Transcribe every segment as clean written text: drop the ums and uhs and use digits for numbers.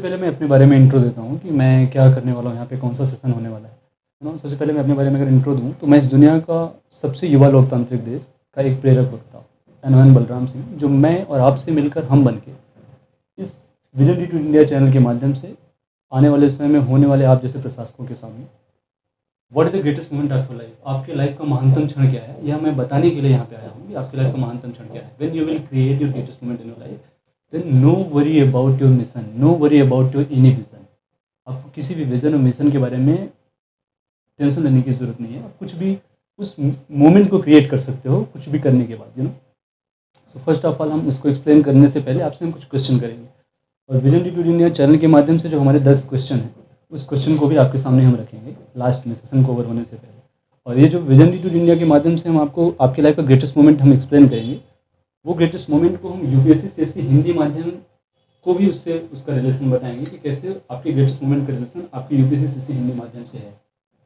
पहले मैं अपने बारे में इंट्रो देता हूँ कि मैं क्या करने वाला हूँ यहाँ पे, कौन सा सेशन होने वाला है ना। सबसे पहले मैं अपने बारे में अगर इंट्रो दूँ तो मैं इस दुनिया का सबसे युवा लोकतांत्रिक देश का एक प्रेरक वक्ता एनवन बलराम सिंह, जो मैं और आपसे मिलकर हम बन के इस vision D to India channel के माध्यम से आने वाले समय में होने वाले आप जैसे प्रशासकों के सामने what is the greatest moment of your life, आपके लाइफ का महानतम क्षण क्या है, यह मैं बताने के लिए यहाँ पे आया हूँ कि आपकी लाइफ का महानतम क्षण क्या है। When you will create your greatest moment in your life, then no worry about your mission, no worry about your any vision. आपको किसी भी विजन और मिशन के बारे में टेंशन लेने की ज़रूरत नहीं है। आप कुछ भी उस मोमेंट को क्रिएट कर सकते हो कुछ भी करने के बाद, सो फर्स्ट ऑफ ऑल हम इसको एक्सप्लेन करने से पहले आपसे हम कुछ क्वेश्चन करेंगे, और vision D to India channel के माध्यम से जो हमारे 10 क्वेश्चन हैं उस क्वेश्चन को भी आपके सामने हम रखेंगे लास्ट में, सेशन को ओवर होने से पहले। और ये जो विजन डी टू इंडिया के माध्यम से हम आपको आपकी लाइफ का ग्रेटेस्ट मोमेंट हम एक्सप्लेन करेंगे, वो ग्रेटेस्ट मोमेंट को हम यूपीएससी सीएससी हिंदी माध्यम को भी उससे उसका रिलेशन बताएंगे कि कैसे आपकी ग्रेटेस्ट मोमेंट का रिलेशन आपकी यूपीएससी सीएससी हिंदी माध्यम से है।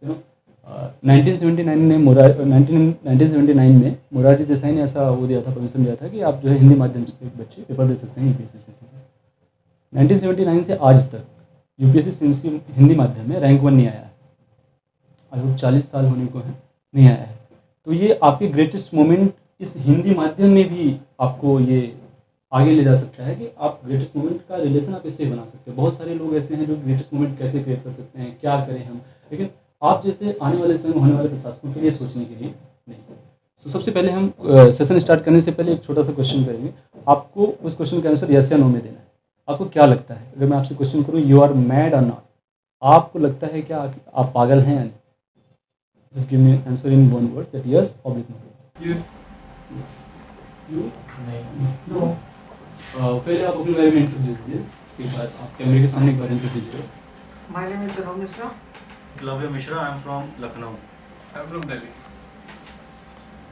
1979 में मोरारजी देसाई ने ऐसा वो दिया था, परमिशन दिया था कि आप जो है हिंदी माध्यम से बच्चे पेपर दे सकते हैं यूपीएससी सीएससी। 1979 से आज तक यूपीएससी सीएससी हिंदी माध्यम में रैंक 1 नहीं आया है। आई होप 40 साल होने को है, नहीं आया है। तो ये आपके ग्रेटेस्ट मोमेंट इस हिंदी माध्यम में भी आपको ये आगे ले जा सकता है कि आप ग्रेटेस्ट मोमेंट का रिलेशन आप इससे बना सकते हो। बहुत सारे लोग ऐसे हैं जो ग्रेटेस्ट मोमेंट कैसे क्रिएट कर सकते हैं, क्या करें हम, लेकिन आप जैसे आने वाले समय में होने वाले प्रशासकों के लिए सोचने के लिए नहीं। तो सबसे पहले हम सेशन स्टार्ट करने से पहले एक छोटा सा क्वेश्चन करेंगे। आपको उस क्वेश्चन का आंसर यस या नो में देना है। आपको क्या लगता है, अगर मैं आपसे क्वेश्चन करूँ you are mad or not, आपको लगता है क्या आप पागल हैं या नहीं? Just give me answer in one word, that yes और नो। यस। यू नहीं, नो। पहले आप अपने बारे में इंट्रोड्यूस दीजिए, फिर बाद आप कैमरे के सामने एक बार इंट्रोड्यूस कीजिए। My name is Ram Mishra. Glavya Mishra, I am from Lucknow. I'm from Delhi.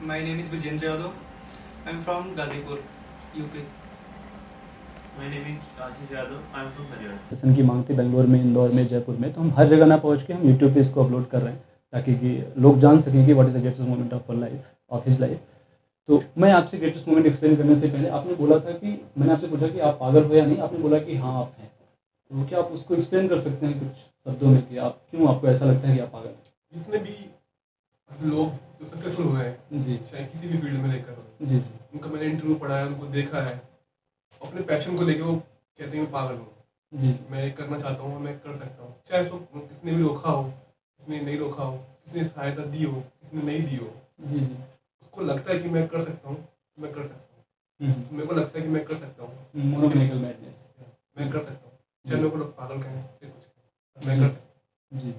My name is Vijendra Yadav. I'm from Gazipur, UP. My name is Ashish Yadav, I am from Haryana. Session की मांग थी बेंगलोर में, इंदौर में, जयपुर में, तो हम हर जगह ना पहुंच के हम यूट्यूब पे इसको अपलोड कर रहे हैं ताकि कि लोग जान सकें कि what is the greatest moment of life of his life. तो मैं आपसे ग्रेटेस्ट मोमेंट एक्सप्लेन करने से पहले आपने बोला था कि मैंने आपसे पूछा कि आप पागल हो या नहीं, आपने बोला कि हाँ आप हैं। तो क्या आप उसको एक्सप्लेन कर सकते हैं कुछ शब्दों में कि आप क्यों, आपको ऐसा लगता है कि आप पागल हैं? जितने भी लोग जो सक्सेसफुल हुए हैं, जी चाहे किसी भी फील्ड में लेकर हो, जी जी उनका मैंने इंटरव्यू पढ़ा है, उनको देखा है, अपने पैशन को लेके वो कहते हैं मैं पागल हूँ, जी मैं ये करना चाहता हूँ, मैं कर सकता हूँ, चाहे उसको किसने भी रोका हो, किसने नहीं रोका हो, किसने सहायता दी हो, किसने नहीं दी हो, जी जी उसको लगता है कि मैं कर सकता हूँ, मैं कर सकता हूँ। मेरे को लगता है कि मैं कर सकता हूँ, मोनोमेनिकल मैडनेस। मैं कर सकता हूँ, चाहे मेरे को लोग पागल कहें, चाहे कुछ कहें, मैं कर सकता हूँ। जी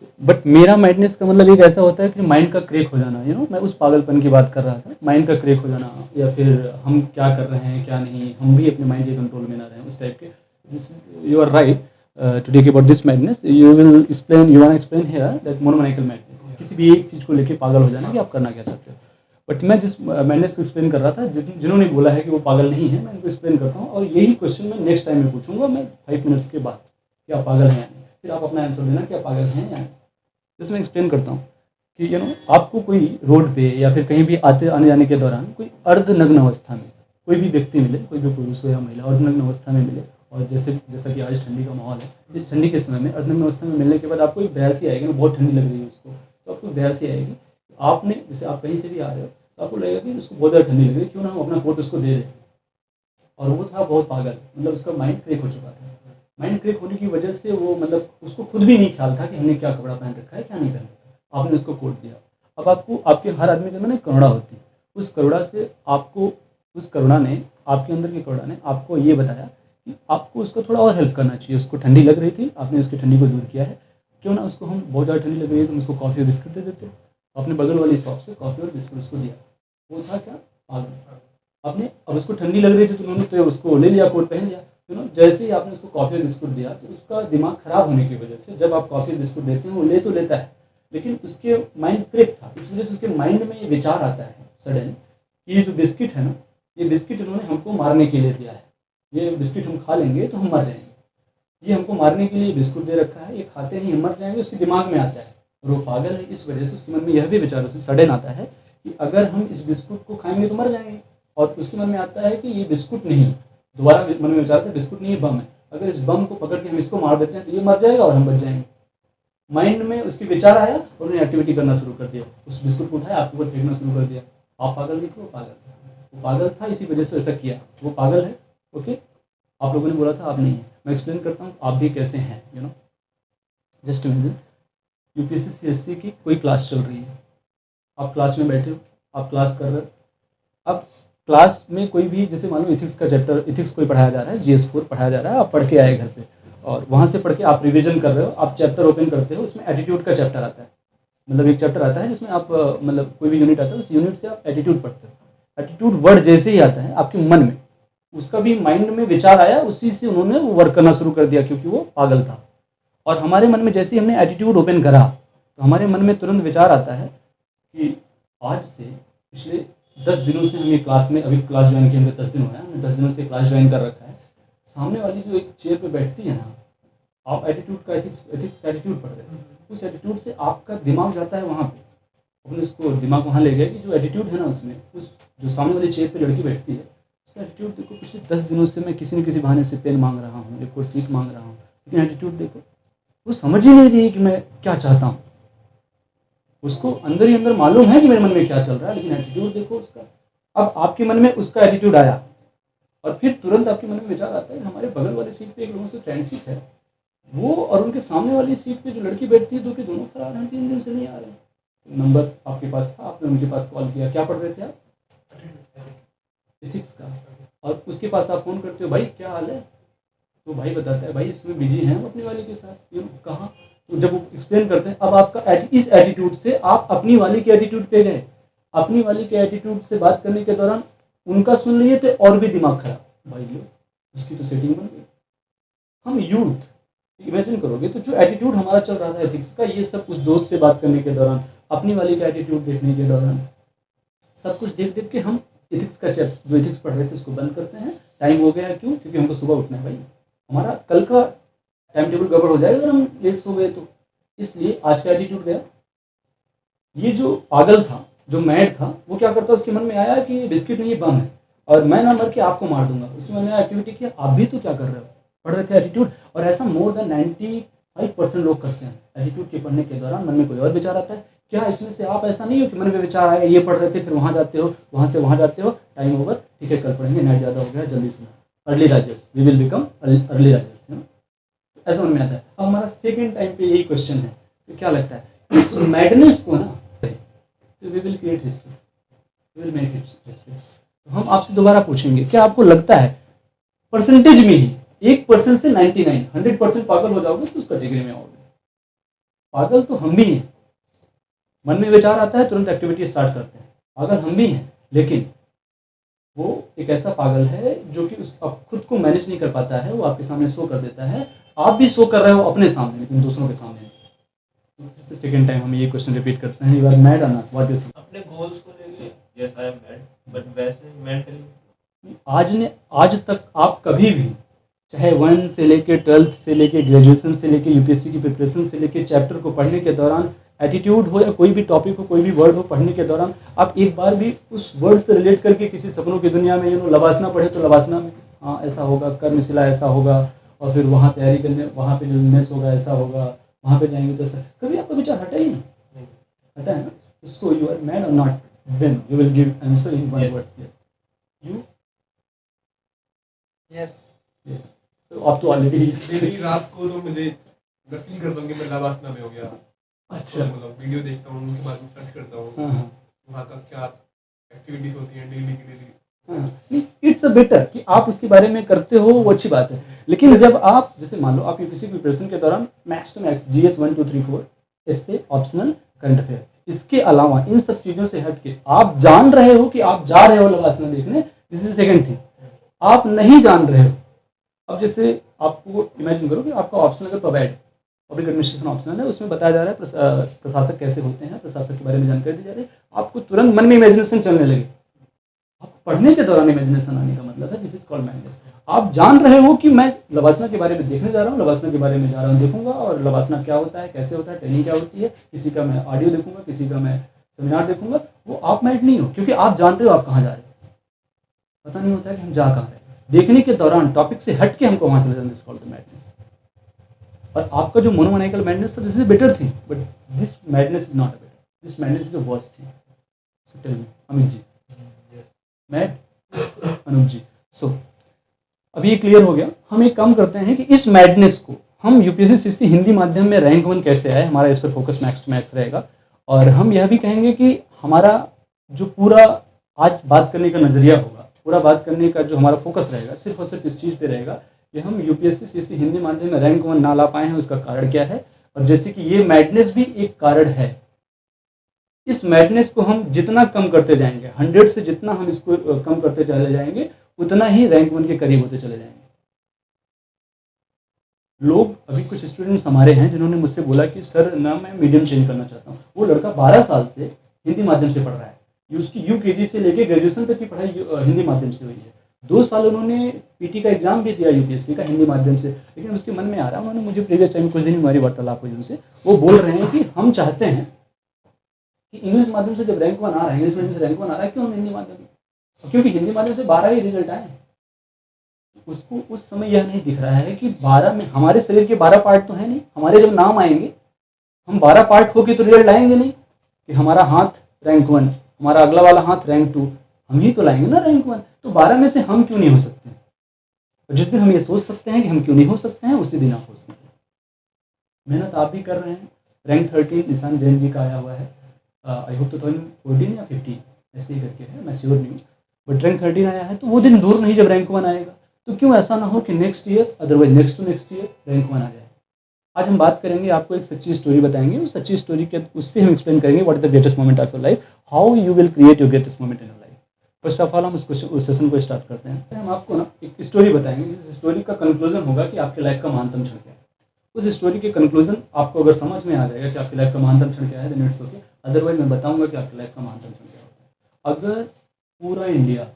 तो बट मेरा मैडनेस का मतलब एक ऐसा होता है कि माइंड का क्रेक हो जाना, मैं उस पागलपन की बात कर रहा था, माइंड का क्रेक हो जाना, या फिर हम क्या कर रहे हैं क्या नहीं, हम भी अपने माइंड के कंट्रोल में ना रहें, उस टाइप के। You are right to take about this madness, you will explain, you want explain here that monomaniacal madness, किसी भी एक चीज़ को लेके पागल हो जाना कि आप करना क्या चाहते हो। बट मैं जिस मैडनेस को एक्सप्लेन कर रहा था, जिन्होंने बोला है कि वो पागल नहीं है, मैं उनको एक्सप्लेन करता हूँ, और यही क्वेश्चन मैं नेक्स्ट टाइम में पूछूंगा, मैं 5 मिनट्स के बाद, कि आप पागल हैं या नहीं, फिर आप अपना आंसर देना कि आप पागल हैं या नहीं। जैसे मैं एक्सप्लेन करता हूँ कि आपको कोई रोड पे या फिर कहीं भी आने जाने के दौरान कोई अर्धनग्न अवस्था में कोई भी व्यक्ति मिले, कोई भी पुरुष हो या महिला, अर्धनग्न अवस्था में मिले, और जैसा कि आज ठंडी का माहौल है, इस ठंडी के समय में अर्धनग्न अवस्था में मिलने के बाद आपको एक बहसी आएगी, बहुत ठंडी लग रही है उसको, तो आपको बहसी आएगी। आपने जैसे आप कहीं से भी आ रहे हो तो आपको लगेगा कि उसको बहुत ज़्यादा ठंडी लग रही है, क्यों ना हम अपना कोट उसको दे दें। और वो था बहुत पागल, मतलब उसका माइंड क्रेक हो चुका था। माइंड क्रेक होने की वजह से वो मतलब उसको खुद भी नहीं ख्याल था कि हमने क्या कपड़ा पहन रखा है क्या नहीं पहन रखा, आपने उसको कोट दिया। अब आपको आपके हर आदमी के अंदर ना करुणा होती है, उस करुणा से आपको उस करुणा ने आपके अंदर की करुणा ने आपको ये बताया कि आपको उसको थोड़ा और हेल्प करना चाहिए। उसको ठंडी लग रही थी, आपने उसकी ठंडी को दूर किया है, क्यों ना उसको हम बहुत ज़्यादा ठंडी लग रही है तो हम उसको कॉफ़ी और बिस्कुट दे देते। आपने बगल वाली शॉप से कॉफ़ी और बिस्कुट उसको दिया, वो था क्या पागल। आपने अब उसको ठंडी लग रही थी तो उन्होंने तो उसको ले लिया, कोट पहन लिया, जैसे ही आपने उसको कॉफ़ी और बिस्कुट दिया तो उसका दिमाग खराब होने की वजह से, जब आप कॉफ़ी और बिस्कुट देते हैं वो ले तो लेता है, लेकिन उसके माइंड क्रेक था, इस वजह से उसके माइंड में ये विचार आता है सडन कि ये जो बिस्किट है ना, ये बिस्किट इन्होंने हमको मारने के लिए दिया है, ये बिस्किट हम खा लेंगे तो हम मर जाएंगे, ये हमको मारने के लिए बिस्कुट दे रखा है, ये खाते ही हम मर जाएंगे, उसके दिमाग में आता है। और वो पागल है, इस वजह से उसके मन में यह भी विचार उसे सडन आता है कि अगर हम इस बिस्कुट को खाएंगे तो मर जाएंगे, और उसके मन में आता है कि ये बिस्कुट नहीं, दोबारा मन में विचार आता है बिस्कुट नहीं, ये बम है, अगर इस बम को पकड़ के हम इसको मार देते हैं तो ये मर जाएगा और हम बच जाएंगे। माइंड में उसके विचार आया और उन्होंने एक्टिविटी करना शुरू कर दिया, उस बिस्कुट को उठाया आपके ऊपर फेंकना शुरू कर दिया। आप पागल नहीं थे, वो पागल था, वो पागल था इसी वजह से ऐसा किया, वो पागल है। ओके, आप लोगों ने बोला था आप नहीं है, मैं एक्सप्लेन करता हूँ आप भी कैसे हैं। You know, just imagine UPSC CSC की कोई क्लास चल रही है, आप क्लास में बैठे हो, आप क्लास कर रहे हो। अब क्लास में कोई भी, जैसे मान लो इथिक्स का चैप्टर, इथिक्स कोई पढ़ाया जा रहा है, GS4 पढ़ाया जा रहा है, आप पढ़ के आए घर पे और वहाँ से पढ़ के आप रिवीजन कर रहे हो, आप चैप्टर ओपन करते हो, उसमें एटीट्यूड का चैप्टर आता है। मतलब एक चैप्टर आता है जिसमें आप मतलब कोई भी यूनिट आता है, उस यूनिट से आप एटीट्यूड पढ़ते हो। एटीट्यूड वर्ड जैसे ही आता है आपके मन में, उसका भी माइंड में विचार आया, उसी से उन्होंने वो वर्क करना शुरू कर दिया क्योंकि वो पागल था। और हमारे मन में जैसे ही हमने एटीट्यूड ओपन करा तो हमारे मन में तुरंत विचार आता है कि आज से पिछले 10 दिनों से हम ये क्लास में, अभी क्लास ज्वाइन किए हमें 10 दिन हुआ है, हमने 10 दिनों से क्लास ज्वाइन कर रखा है। सामने वाली जो एक चेयर पे बैठती है ना, आप एटीट्यूड का एथिक्स का एटीट्यूड पढ़ रहे हो, उस एटीट्यूड से आपका दिमाग जाता है वहाँ पे, अपने उसको दिमाग वहाँ ले गया कि जो एटीट्यूड है ना उसमें, उस जो सामने वाली चेयर पे लड़की बैठती है उसका एटीट्यूड देखो, पिछले 10 दिनों से मैं किसी न किसी बहाने से पेन मांग रहा हूँ, एक और सीट मांग रहा हूँ, लेकिन एटीट्यूड देखो, वो समझ ही नहीं रही कि मैं क्या चाहता हूँ। उसको अंदर ही अंदर मालूम है कि मेरे मन में क्या चल रहा है, लेकिन एटीट्यूड देखो उसका। अब आपके मन में उसका एटीट्यूड आया और फिर तुरंत आपके मन में विचार आता है हमारे बगल वाली सीट पे एक लोगों से फ्रेंडशिप है, वो और उनके सामने वाली सीट पे जो लड़की बैठती है, दो के दोनों फरार हैं, 3 दिन से नहीं आ रहे हैं। तो नंबर आपके पास था, आपने उनके पास कॉल किया, क्या पढ़ रहे थे आप? एथिक्स का। और उसके पास आप फ़ोन करते हो, भाई क्या हाल है? तो भाई बताता है भाई इसमें बिजी हैं अपनी वाली के साथ। ये कहाँ? तो जब वो एक्सप्लेन करते हैं, अब आपका इस एटीट्यूड से आप अपनी वाली के एटीट्यूड पे गए, अपनी वाली के एटीट्यूड से बात करने के दौरान उनका सुन लिए थे और भी दिमाग खराब, भाई लो उसकी तो सेटिंग बन गई। हम यूथ इमेजिन करोगे तो जो एटीट्यूड हमारा चल रहा था एथिक्स का, ये सब उस दोस्त से बात करने के दौरान, अपनी वाली का एटीट्यूड देखने के दौरान, सब कुछ देख देख के हम एथिक्स का चैप्टर जो एथिक्स पढ़ रहे थे उसको बंद करते हैं। टाइम हो गया, क्यों? क्योंकि हमको सुबह उठना है भाई, हमारा कल का टाइम टेबल गड़बड़ हो जाएगा अगर हम लेट सो गए तो। इसलिए आज का एटीट्यूड गया। ये जो पागल था, जो मैड था, वो क्या करता, उसके मन में आया कि ये बिस्किट नहीं, ये बम है और मैं ना मर के आपको मार दूंगा। उसके मन में एक्टिविटी किया, आप भी तो क्या कर रहे हो, पढ़ रहे थे एटीट्यूड। और ऐसा मोर देन 95% लोग करते हैं। एटीट्यूड के पढ़ने के दौरान मन में कोई और विचार आता है। क्या इसमें से आप ऐसा नहीं हो कि मन में विचार आया, ये पढ़ रहे थे, फिर वहाँ जाते हो, वहाँ से वहाँ जाते हो, टाइम ओवर, ठीक है कल पढ़ेंगे, नाइट ज़्यादा हो गया, जल्दी सुनो, early risers, we will become early risers, है ना? ऐसा मन में आता है। अब हमारा सेकेंड टाइम पे यही क्वेश्चन है, तो क्या लगता है इस मैडनेस को ना, तो we will create history, we will make it history. तो हम आपसे दोबारा पूछेंगे, क्या आपको लगता है परसेंटेज में ही 1% से 99 100% पागल हो जाओगे तो उस कैटेगरी में आओगे? पागल तो हम भी हैं, मन में विचार आता है तुरंत एक्टिविटी स्टार्ट करते हैं, पागल हम भी हैं। लेकिन वो एक ऐसा पागल है जो कि अब खुद को मैनेज नहीं कर पाता है, वो आपके सामने शो कर देता है, आप भी शो कर रहे हो अपने सामने लेकिन दूसरों के सामने। तो सेकेंड टाइम हम ये क्वेश्चन रिपीट करते हैं, you are mad or not, what do you think? अपने गोल्स को लेके yes I am mad, but वैसे मेंटली आज तक आप कभी भी, चाहे 1 से लेके 12th से लेके ग्रेजुएशन से लेके यूपीएससी की प्रिपरेशन से लेके चैप्टर को पढ़ने के दौरान, एटीट्यूड हो या कोई भी टॉपिक हो, कोई भी वर्ड हो, पढ़ने के दौरान आप एक बार भी उस वर्ड से रिलेट करके किसी सपनों की दुनिया में, लवासना पढ़े तो लवासना में हाँ ऐसा होगा, कर्मशिला ऐसा होगा, और फिर वहाँ तैयारी करने, वहाँ पे जो मेस होगा ऐसा होगा, वहाँ पे जाएंगे तो ऐसा, कभी आपका विचार हटा ही नहीं? हटा है ना? उसको you are mad or not, then you will give answer in one word, yes you, Yes. Yes. तो आप तो ऑलरेडी डेली रात को तो मुझे फील करता हूँ कि मैं लवासना में हो गया। अच्छा, मतलब वीडियो देखता हूँ, उनके बारे में सर्च करता हूँ, हाँ हाँ वहाँ का क्या एक्टिविटीज होती हैं डेली की डेली। हाँ, इट्स अ बेटर कि आप उसके बारे में करते हो, वो अच्छी बात है। लेकिन जब आप, जैसे मान लो आप यूपीएससी प्रिपरेशन के दौरान मैक्स टू मैक्स GS 1 2 3 4 इससे ऑप्शनल करंट अफेयर, इसके अलावा इन सब चीज़ों से हट के आप जान रहे हो कि आप जा रहे हो लवासना देखने, दिस इज सेकंड थिंग। आप नहीं जान रहे हो, अब जैसे आपको इमेजिन करो कि आपका ऑप्शनल अगर पब्लिक एडमिनिस्ट्रेशन ऑप्शनल है, उसमें बताया जा रहा है प्रशासक कैसे होते हैं, प्रशासक के बारे में जानकारी दी जा रही है, आपको तुरंत मन में इमेजिनेशन चलने लगे। आप पढ़ने के दौरान इमेजिनेशन आने का मतलब है दिस इज कॉल्ड मैडनेस। आप जान रहे हो कि मैं लवासना के बारे में देखने जा रहा हूँ, लवासना के बारे में जा रहा हूँ, देखूंगा, और लवासना क्या होता है, कैसे होता है, ट्रेनिंग क्या होती है, किसी का मैं ऑडियो देखूंगा, किसी का मैं सेमिनार देखूंगा। वो आप मैड नहीं हो, क्योंकि आप जान रहे हो आप कहाँ जा रहे हो। पता नहीं होता है कि हम जा कहाँ रहे हैं। देखने के दौरान टॉपिक से हट के हमको वहाँ चले जाना, दिस कॉल्ड द मैडनेस। और आपका जो मोनोमैनिकल मैडनेस था, this is a better thing, but this madness is not a better, this madness is a worst thing. So tell me Amit ji, mad Anoop ji. So अभी ये क्लियर हो गया। हम एक काम करते हैं कि इस मैडनेस को हम यूपीएससी सीसी हिंदी माध्यम में रैंक 1 कैसे आए, हमारा इस पर फोकस मैक्स टू मैक्स रहेगा। और हम यह भी कहेंगे कि हमारा जो पूरा आज बात करने का नज़रिया होगा, पूरा बात करने का जो हमारा फोकस रहेगा, सिर्फ और सिर्फ इस चीज़ पे रहेगा कि हम यूपीएससी सीसी हिंदी माध्यम में रैंक 1 ना ला पाए हैं, उसका कारण क्या है। और जैसे कि ये मैडनेस भी एक कारण है, इस मैडनेस को हम जितना कम करते जाएंगे, 100 से जितना हम इसको कम करते चले जाएंगे, उतना ही रैंक 1 के करीब होते चले जाएंगे। लोग, अभी कुछ स्टूडेंट्स हमारे हैं जिन्होंने मुझसे बोला कि सर ना मैं मीडियम चेंज करना चाहता हूँ। वो लड़का 12 साल से हिंदी माध्यम से पढ़ रहा है, उसकी यूकेजी से लेके ग्रेजुएशन तक की पढ़ाई हिंदी माध्यम से हुई है। 2 साल उन्होंने पीटी का एग्जाम भी दिया यूपीएससी का हिंदी माध्यम से, लेकिन उसके मन में आ रहा है, उन्होंने मुझे प्रीवियस टाइम कुछ दिन हमारी वार्तालाप हुई उनसे, वो बोल रहे हैं कि हम चाहते हैं कि इंग्लिश माध्यम से जब रैंक 1 आ रहा है, इंग्लिश मीडियम से रैंक 1 आ रहा है, क्यों हम हिंदी माध्यम, क्योंकि हिंदी माध्यम से 12 ही रिजल्ट आए। उसको उस समय यह नहीं दिख रहा है कि 12 में हमारे शरीर के 12 पार्ट तो है नहीं, हमारे जब नाम आएंगे हम 12 पार्ट होके तो रिजल्ट लाएंगे नहीं कि हमारा हाथ रैंक 1, हमारा अगला वाला हाथ रैंक 2, हम ही तो लाएंगे ना रैंक 1। तो 12 में से हम क्यों नहीं हो सकते? और जिस दिन हम ये सोच सकते हैं कि हम क्यों नहीं हो सकते हैं, उसी दिन आप हो सकते हैं। मेहनत आप भी कर रहे हैं। रैंक 13 निशान जैन जी का आया हुआ है, आई होप 2014 या 15 ऐसे ही करके है, मैं श्योर नहीं हूँ, बट रैंक 13 आया है। तो वो दिन दूर नहीं जब रैंक 1 आएगा। तो क्यों ऐसा ना हो कि next year, otherwise next to next year rank 1 आ जाए। आज हम बात करेंगे, आपको एक सच्ची स्टोरी बताएंगे, उस सच्ची स्टोरी के उससे हम एक्सप्लेन करेंगे what is the greatest moment of your life, how you will create your greatest moment in your life. First of all हम उस सेशन को स्टार्ट करते हैं। हम आपको ना एक स्टोरी बताएंगे, जिस स्टोरी का कंक्लूजन होगा कि आपके लाइफ का महानतम क्षण क्या है। उस स्टोरी के कंक्लूजन आपको अगर समझ में आ जाएगा कि आपकी लाइफ का महानतम क्षण क्या है, देन इट्स ओके। अदरवाइज मैं बताऊंगा कि आपकी लाइफ का महानतम क्षण क्या होता है। अगर पूरा इंडिया,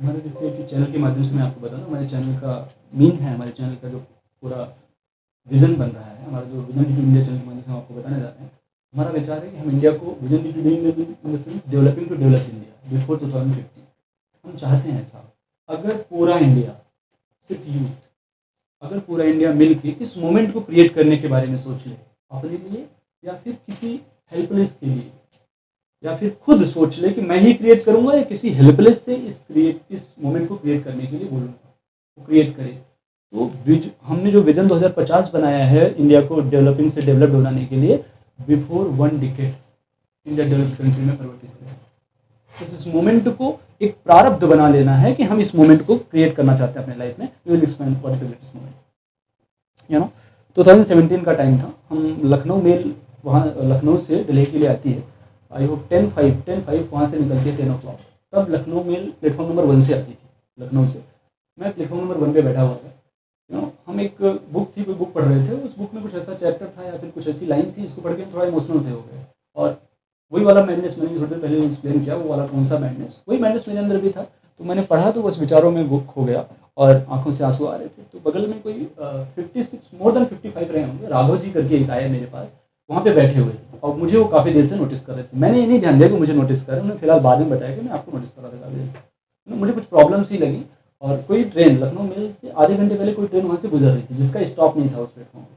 हमारे जैसे कि चैनल के माध्यम से मैं आपको बता दूं, हमारे चैनल का मीन है, हमारे चैनल का जो पूरा विजन बन रहा है, हमारा जो विजन टू इंडिया चैनल के माध्यम से हम आपको बताने जाते हैं। हमारा विचार है कि हम इंडिया को vision to developing to develop India before 2050, हम चाहते हैं ऐसा। अगर पूरा इंडिया, सिर्फ यूथ, अगर पूरा इंडिया मिल के इस मोमेंट को क्रिएट करने के बारे में सोच ले, अपने लिए या फिर किसी हेल्पलेस के लिए, या फिर खुद सोच ले कि मैं ही क्रिएट करूंगा या किसी हेल्पलेस से इस मोमेंट को क्रिएट करने के लिए बोलूँगा, वो क्रिएट करे। तो हमने जो विजन 2050 बनाया है इंडिया को डेवलपिंग से डेवलप्ड बनाने के लिए, before 1 decade India developed country में परिवर्तित हो जाए। तो इस मोमेंट को एक प्रारब्ध बना लेना है कि हम इस मोमेंट को क्रिएट करना चाहते हैं अपने लाइफ में। We will explain what is the greatest moment. 2017 का टाइम था, हम लखनऊ मेल, वहाँ लखनऊ से दिल्ली के लिए आती है, आई होप 10:05 वहाँ से निकलती है 10 o'clock। तब लखनऊ मेल प्लेटफॉर्म नंबर 1 से आती थी लखनऊ से। मैं प्लेटफॉर्म नंबर 1 पे बैठा हुआ था। हम एक बुक थी, कोई बुक पढ़ रहे थे, उस बुक में कुछ ऐसा चैप्टर था या फिर कुछ ऐसी लाइन थी, इसको पढ़ के थोड़ा इमोशनल से हो गए। और वही वाला मैडनेस मैंने थोड़ी देर पहले एक्सप्लेन किया, वो वाला कौन सा मैडनेस, वही मैडनेस मेरे अंदर भी था। तो मैंने पढ़ा तो बस विचारों में बुक हो गया और आंखों से आंसू आ रहे थे। तो बगल में कोई 56 मोर देन 55 रहे होंगे, राघव जी करके एक आए मेरे पास, वहाँ पे बैठे हुए थे और मुझे वो काफ़ी देर से नोटिस कर रहे थे। मैंने ये नहीं ध्यान दिया कि मुझे नोटिस कर रहे हैं, उन्होंने फिलहाल बाद में बताया कि मैं आपको नोटिस कर रहा था काफ़ी देर से। मुझे कुछ प्रॉब्लम्स ही लगी और कोई ट्रेन लखनऊ मेल से आधे घंटे पहले कोई ट्रेन वहाँ से गुजर रही थी जिसका स्टॉप नहीं था उस प्लेटफॉर्म पर,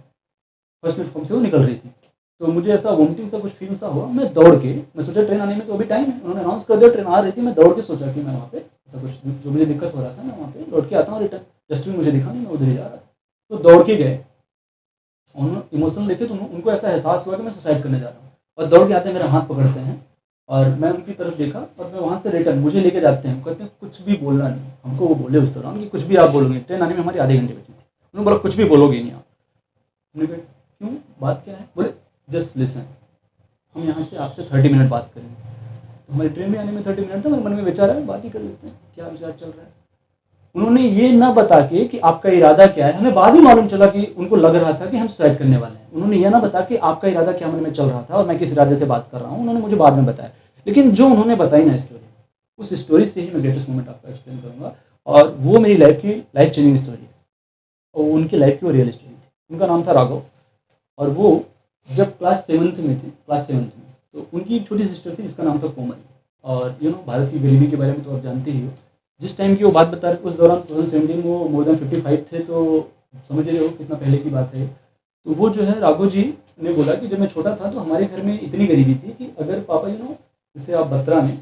फर्स्ट प्लेटफॉर्म से वो निकल रही थी। तो मुझे ऐसा वोमिटिंग सा कुछ फील सा हुआ, मैं दौड़ के, मैं सोचा ट्रेन आने में तो अभी टाइम है, उन्होंने अनाउंस कर दिया ट्रेन आ रही थी, मैं दौड़ के सोचा कि मैं वहाँ पे ऐसा कुछ जो मुझे दिक्कत हो रहा था मैं वहाँ पे लौट के आता हूँ रिटर्न, डस्टबिन मुझे दिखा नहीं, मैं उधर ही जा रहा था। तो दौड़ के गए, उन्होंने इमोशनल देखे तो उनको ऐसा एहसास हुआ कि मैं सुसाइड करने जा रहा हूँ, और दौड़ के आते हैं मेरा हाथ पकड़ते हैं और मैं उनकी तरफ देखा और मैं वहाँ से रिटर्न मुझे लेके जाते हैं, कहते हैं कुछ भी बोलना नहीं। हमको वो बोले उस दौरान कि कुछ भी आप बोलोगे, ट्रेन आने में हमारी आधे घंटे बची थी। उन्होंने बोला कुछ भी बोलोगे नहीं आप। हमने कहा क्यों, बात क्या है? बोले जस्ट लिसन, हम यहाँ से आपसे 30 मिनट बात करेंगे। तो हमारी ट्रेन में आने में 30 मिनट था, मेरे मन में विचार है बात ही कर लेते हैं, क्या विचार चल रहा है। उन्होंने ये ना बता के कि आपका इरादा क्या है, हमें बाद में मालूम चला कि उनको लग रहा था कि हम सुसाइड करने वाले हैं। उन्होंने ये ना बता कि आपका इरादा क्या मन में चल रहा था और मैं किस इरादे से बात कर रहा हूँ, उन्होंने मुझे बाद में बताया। लेकिन जो उन्होंने बताई ना स्टोरी, उस स्टोरी से ही मैं ग्रेटेस्ट मोमेंट आपका एक्सप्लेन करूँगा, और वो मेरी लाइफ की लाइफ चेंजिंग स्टोरी है और उनकी लाइफ की वो रियल स्टोरी थी। उनका नाम था राघव, और वो जब क्लास 7th में थे, क्लास 7th में, तो उनकी एक छोटी सिस्टर थी जिसका नाम था कोमल। और भारत की गरीबी के बारे में तो आप जानते ही हो, जिस टाइम की वो बात बता रहे थे उस दौरान 2017 वो मोर देन 55 थे, तो समझ रहे हो कितना पहले की बात है। तो वो जो है राघव जी ने बोला कि जब मैं छोटा था तो हमारे घर में इतनी गरीबी थी कि अगर पापा जैसे आप बत्रा में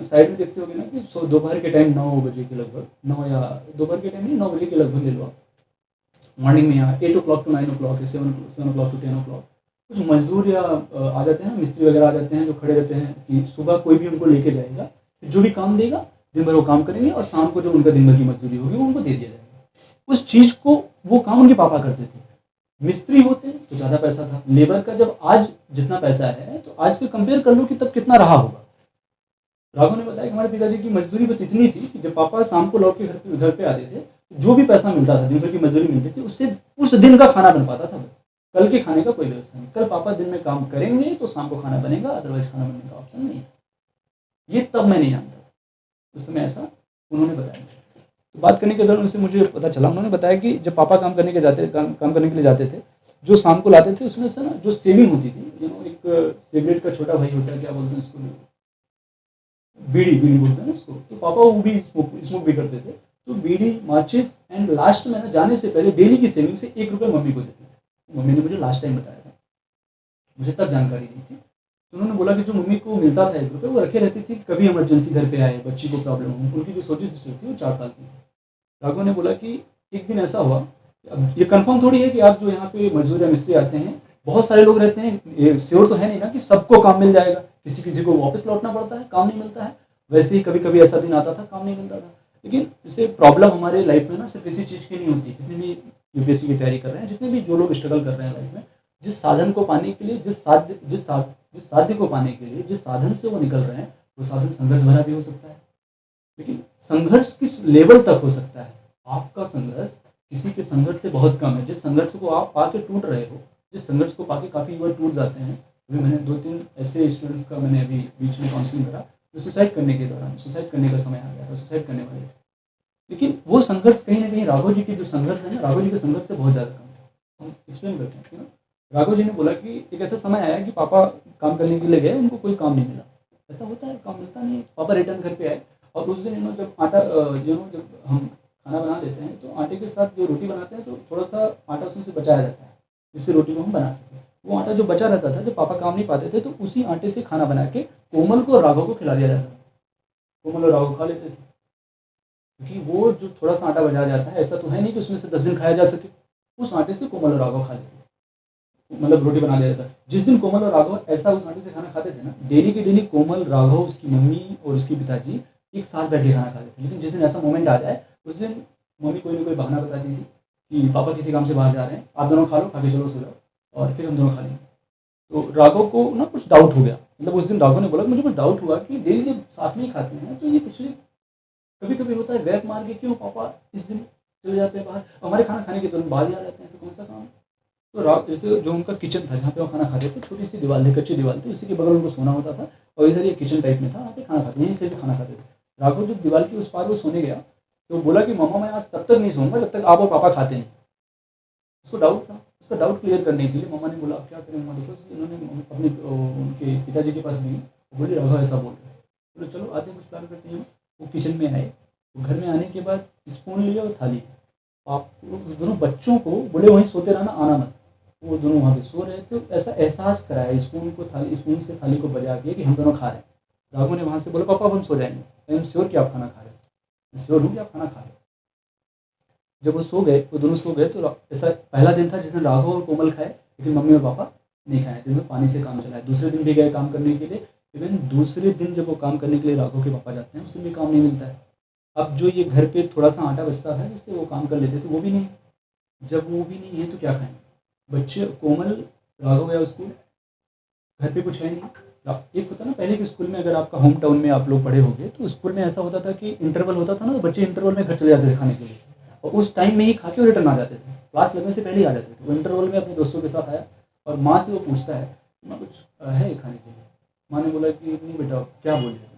साइड में देखते होगे ना कि दोपहर के टाइम 9 बजे के लगभग, 9 या दोपहर के टाइम नहीं 9 बजे के लगभग ले लो आप, मॉर्निंग में यहाँ 8 o'clock to 9 o'clock या 7 o'clock to 10 o'clock कुछ मजदूर या आ जाते हैं, मिस्त्री वगैरह आ जाते हैं जो खड़े रहते हैं कि सुबह कोई भी उनको लेके जाएगा, जो भी काम देगा दिन भर वो काम करेंगे और शाम को जो उनका दिन भर की मजदूरी होगी वो उनको दे दिया जाएगा। उस चीज़ को वो काम उनके पापा करते थे। मिस्त्री होते तो ज़्यादा पैसा था, लेबर का जब आज जितना पैसा है तो आज से कंपेयर कर लो कि तब कितना रहा होगा। राघव ने बताया कि हमारे पिताजी की मजदूरी बस इतनी थी कि जब पापा शाम को लौट के घर पे आते थे, जो भी पैसा मिलता था दिन भर की मजदूरी मिलती थी उससे उस दिन का खाना बन पाता था। बस कल के खाने का कोई व्यवस्था नहीं, कल पापा दिन में काम करेंगे तो शाम को खाना बनेगा, अदरवाइज खाना बनने का ऑप्शन नहीं था। ये तब मैं नहीं जानता था, उस समय ऐसा उन्होंने बताया। तो बात करने के दौरान उनसे मुझे पता चला, उन्होंने बताया कि जब पापा काम करने के लिए जाते थे, जो शाम को लाते थे उसमें से ना जो सेविंग होती थी, एक सिगरेट का छोटा भाई होता है, क्या बोलते हैं इसको, बीड़ी बोलते हैं ना उसको, तो पापा वो भी स्मोक भी करते थे। तो बीड़ी, माचिस एंड लास्ट में ना जाने से पहले डेली की सेविंग से 1 रुपये मम्मी को देते थे। मम्मी ने मुझे लास्ट टाइम बताया था, मुझे तब जानकारी नहीं थी। तो उन्होंने बोला कि जो मम्मी को मिलता था 1 रुपये वो रखे रहती थी, कभी इमरजेंसी घर पे आए, बच्ची को प्रॉब्लम हो। उनकी जो छोटी सिस्टर थी वो 4 साल की थी। राघव ने बोला कि एक दिन ऐसा हुआ, अब ये कंफर्म थोड़ी है कि आप जो यहाँ पे मजदूर या मिस्त्री आते हैं, बहुत सारे लोग रहते हैं, ये श्योर तो है नहीं ना कि सबको काम मिल जाएगा, किसी को वापस लौटना पड़ता है, काम नहीं मिलता है। वैसे ही कभी कभी ऐसा दिन आता था काम नहीं मिलता था। लेकिन इससे प्रॉब्लम हमारे लाइफ में ना सिर्फ इसी चीज़ की नहीं होती। जितने भी यूपीएससी की तैयारी कर रहे हैं, जितने भी जो लोग स्ट्रगल कर रहे हैं लाइफ में, जिस साधन को पाने के लिए, जिस साध्य को पाने के लिए जिस साधन से वो निकल रहे हैं, वो साधन संघर्ष भरा भी हो सकता है। लेकिन संघर्ष किस लेवल तक हो सकता है? आपका संघर्ष किसी के संघर्ष से बहुत कम है। जिस संघर्ष को आप पाके टूट रहे हो, जिस संघर्ष को पाके काफ़ी युवा टूट जाते हैं। अभी मैंने 2-3 ऐसे स्टूडेंट्स का मैंने अभी बीच में काउंसलिंग करा, जो सुसाइड करने के दौरान, सुसाइड करने का समय आ गया था, सुसाइड करने वाले थे। लेकिन वो संघर्ष कहीं ना कहीं राघव जी की जो संघर्ष है ना, राघव जी के संघर्ष से बहुत ज़्यादा कम था। हम एक्सप्लेन करते हैं ना। राघव जी ने बोला कि एक ऐसा समय आया कि पापा काम करने के लिए गए, उनको कोई काम नहीं मिला। ऐसा होता है, काम मिलता नहीं। पापा रिटर्न घर पे आए और उस दिन जब आटा जब हम खाना बना देते हैं तो आटे के साथ जो रोटी बनाते हैं तो थोड़ा सा आटा उसमें से बचाया जाता है, जिससे रोटी को हम बना सकें। वो आटा जो बचा रहता था, जब पापा काम नहीं पाते थे तो उसी आटे से खाना बना के कोमल को और राघव को खिला दिया जाता था। कोमल और राघव खा लेते थे, क्योंकि वो जो थोड़ा सा आटा बचा जाता है, ऐसा तो है नहीं कि उसमें से 10 दिन खाया जा सके। उस आटे से कोमल और राघव खा लेते थे, मतलब रोटी बना दिया जाता है। जिस दिन कोमल और राघव ऐसा उस आटे से खाना खाते थे ना, डेली के डेली कोमल, राघव, उसकी मम्मी और उसके पिताजी एक साथ बैठ के खाना खाते थे। लेकिन जिस दिन ऐसा मोमेंट आ जाए, उस दिन मम्मी कोई ना कोई बहाना बताती थी कि पापा किसी काम से बाहर जा रहे हैं, आप दोनों खा लो, खा के चलो सो जाओ और फिर हम दोनों खा लेंगे। तो राघव को ना कुछ डाउट हो गया, मतलब उस दिन राघव ने बोला मुझे कुछ डाउट हुआ कि डेली जब साथ में ही खाते हैं तो ये कुछ कभी कभी होता है गैप मार के क्यों पापा इस दिन चले जाते हैं बाहर, हमारे खाना खाने के तुरंत बाद ही आ जाते हैं, ऐसा कौन सा काम है? तो जैसे जो उनका किचन था जहाँ पे वो खाना खाते थे, छोटी सी दीवार थी, कच्ची दीवार थी, उसी के बगल उनको सोना होता था और इधर ये किचन टाइप में था, वहाँ पे खाना खाते, यहीं से भी खाना खाते थे। राघव जब दीवार के उस पार वो सोने गया तो बोला कि मम्मा मैं आज तब तक नहीं सोऊंगा जब तक आप और पापा खाते नहीं। उसको डाउट था, उसका डाउट क्लियर करने के लिए मम्मा ने बोला आप क्या करें मम्मा, तो इन्होंने अपने उनके पिताजी के पास गई, बोली राघव ऐसा बोल रहे हैं। बोले चलो आते हैं, कुछ प्लान करते हैं। वो किचन में आए, घर में आने के बाद स्पून लिया और थाली, आप दोनों बच्चों को बोले वहीं सोते रहना, आना मत। वो दोनों वहाँ पे सो रहे थे, ऐसा एहसास कराया स्पून से थाली को बजा दिया कि हम दोनों खा रहे हैं। राघव ने वहाँ से बोला पापा हम सो जाएंगे, आई एम श्योर कि आप खाना खा रहे हैं, श्योर हूँ कि आप खाना खा रहे हैं। जब वो सो गए, वो दोनों सो गए, तो ऐसा पहला दिन था जिसमें राघव और कोमल खाए, लेकिन मम्मी और पापा नहीं खाए, जिसमें पानी से काम चला है। दूसरे दिन भी गए काम करने के लिए, लेकिन दूसरे दिन जब वो काम करने के लिए राघव के पापा जाते हैं, उस दिन भी काम नहीं मिलता है। अब जो ये घर पे थोड़ा सा आटा बचता था जिससे वो काम कर लेते थे, वो भी नहीं। जब वो भी नहीं है तो क्या खाएंगे बच्चे? कोमल, राघव गया स्कूल, घर पे कुछ है नहीं। एक होता ना पहले के स्कूल में, अगर आपका होम टाउन में आप लोग पढ़े होंगे तो स्कूल में ऐसा होता था कि इंटरवल होता था ना, तो बच्चे इंटरवल में घर चले जाते थे खाने के लिए, और उस टाइम में ही खा के रिटर्न आ जाते थे, क्लास लगने से पहले ही आ जाते थे। वो इंटरवल में अपने दोस्तों के साथ आया और माँ से वो पूछता है माँ कुछ है खाने के लिए? माँ ने बोला कि नहीं बेटा, क्या बोल रहे?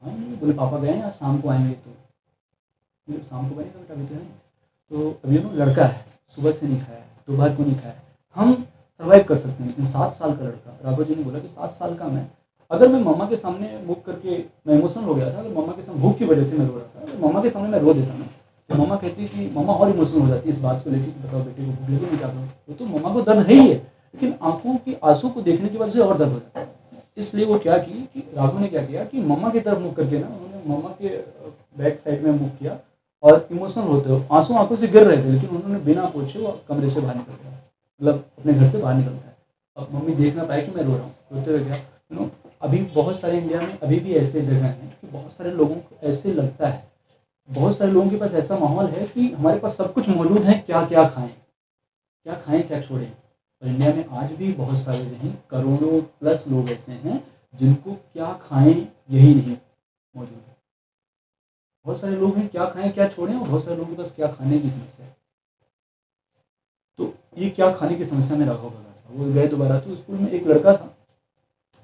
हाँ नहीं, बोले पापा गए हैं, आज शाम को आएंगे। तो शाम को बनेगा बेटा, अभी तो है। तो अभी लड़का है, सुबह से नहीं खाया, दोपहर को नहीं खाया, हम सर्वाइव कर सकते हैं। लेकिन 7 साल का लड़का, राघव जी ने बोला कि 7 साल का मैं अगर मैं मम्मा के सामने मुँह करके मैं इमोशनल हो गया था, अगर मम्मा के सामने भूख की वजह से मैं रो रहा था, तो मम्मा के सामने मैं रो देता ना, तो मम्मा कहती कि मम्मा और इमोशनल हो जाती है इस बात को लेके कि बताओ बेटे को भूख लगी, मैं क्या करूँ? वो तो मम्मा को दर्द है ही है, लेकिन आँखों के आँसू को देखने के बाद उसे और दर्द हो जाता है। इसलिए वो क्या की कि राघव ने क्या किया कि मम्मा की तरफ मुँह करके ना उन्होंने मम्मा के बैक साइड में मुँह किया और इमोशनल होते हुए आँसू आँखों से गिर रहे थे, लेकिन उन्होंने बिना पूछे वो कमरे से बाहर निकल गया, मतलब अपने घर से बाहर निकलता है। अब मम्मी देख ना पाए कि मैं रो रहा हूँ, रोते हुए गया। अभी बहुत सारे इंडिया में अभी भी ऐसे जगह हैं कि बहुत सारे लोगों को ऐसे लगता है, बहुत सारे लोगों के पास ऐसा माहौल है कि हमारे पास सब कुछ मौजूद है, क्या क्या खाएं, क्या खाएं क्या छोड़ें। और इंडिया में आज भी बहुत सारे नहीं, करोड़ों प्लस लोग ऐसे हैं जिनको क्या खाएं यही नहीं मौजूद है। बहुत सारे लोग हैं क्या खाएं क्या छोड़ें, और बहुत सारे लोगों के पास क्या खाने की समस्या है। तो ये क्या खाने की समस्या में राघव भगा था, वो गए दोबारा, तो स्कूल में एक लड़का था,